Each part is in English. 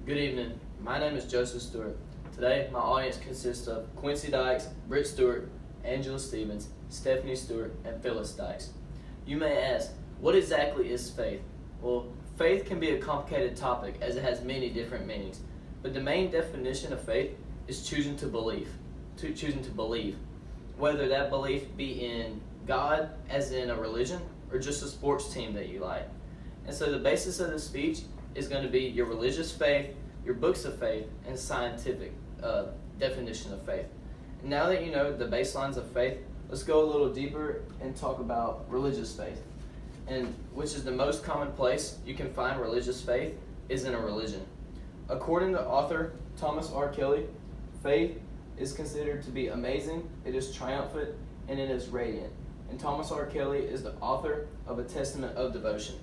Good evening. My name is Joseph Stewart. Today, my audience consists of Quincy Dykes, Britt Stewart, Angela Stevens, Stephanie Stewart, and Phyllis Dykes. You may ask, what exactly is faith? Well, faith can be a complicated topic as it has many different meanings, but the main definition of faith is choosing to believe, whether that belief be in God, as in a religion, or just a sports team that you like. And so the basis of this speech is going to be your religious faith, your books of faith, and scientific definition of faith. And now that you know the baselines of faith, let's go a little deeper and talk about religious faith, and which is the most common place you can find religious faith is in a religion. According to author Thomas R. Kelly, faith is considered to be amazing, it is triumphant, and it is radiant. And Thomas R. Kelly is the author of A Testament of Devotion.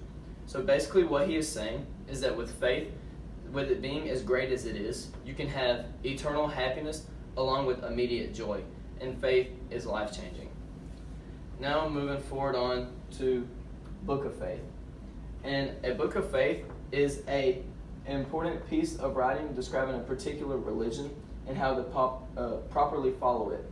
So basically what he is saying is that with faith, with it being as great as it is, you can have eternal happiness along with immediate joy. And faith is life-changing. Now moving forward on to Book of Faith. And a book of faith is an important piece of writing describing a particular religion and how to properly follow it.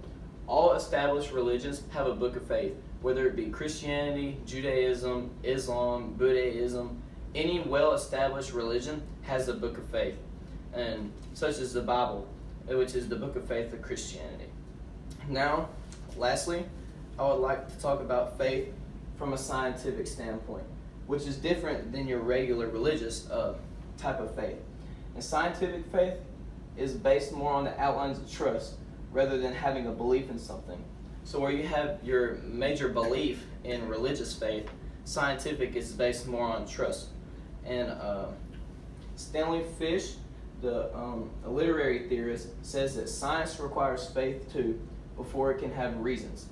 All established religions have a book of faith, whether it be Christianity, Judaism, Islam, Buddhism. Any well-established religion has a book of faith, and such as the Bible, which is the book of faith of Christianity. Now, lastly, I would like to talk about faith from a scientific standpoint, which is different than your regular religious type of faith. And scientific faith is based more on the outlines of trust rather than having a belief in something. So where you have your major belief in religious faith, scientific is based more on trust. And Stanley Fish, a literary theorist, says that science requires faith too before it can have reasons.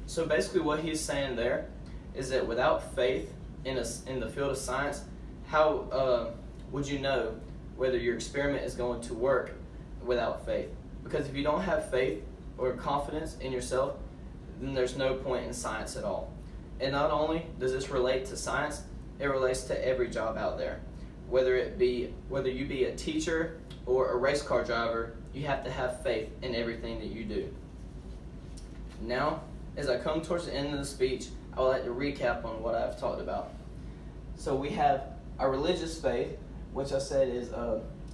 So basically what he's saying there is that without faith in the field of science, how would you know whether your experiment is going to work without faith? Because if you don't have faith or confidence in yourself, then there's no point in science at all. And not only does this relate to science, it relates to every job out there. Whether you be a teacher or a race car driver, you have to have faith in everything that you do. Now, as I come towards the end of the speech, I would like to recap on what I've talked about. So we have our religious faith, which I said is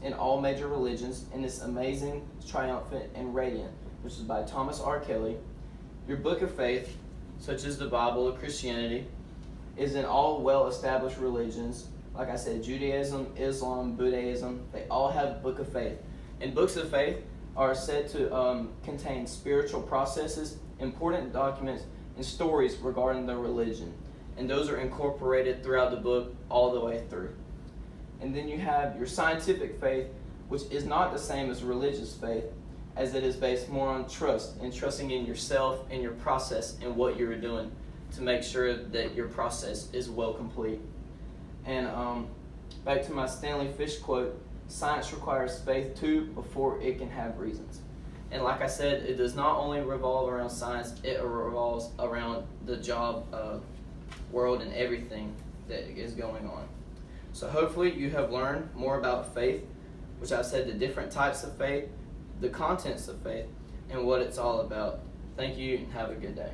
in all major religions, and it's amazing, triumphant, and radiant, which is by Thomas R. Kelly. Your book of faith, such as the Bible or Christianity, is in all well-established religions. Like I said, Judaism, Islam, Buddhism, they all have book of faith. And books of faith are said to contain spiritual processes, important documents, and stories regarding the religion. And those are incorporated throughout the book all the way through. And then you have your scientific faith, which is not the same as religious faith, as it is based more on trust and trusting in yourself and your process and what you're doing to make sure that your process is well complete. And back to my Stanley Fish quote, science requires faith too before it can have reasons. And like I said, it does not only revolve around science, it revolves around the job world and everything that is going on. So hopefully you have learned more about faith, which I've said the different types of faith, the contents of faith, and what it's all about. Thank you and have a good day.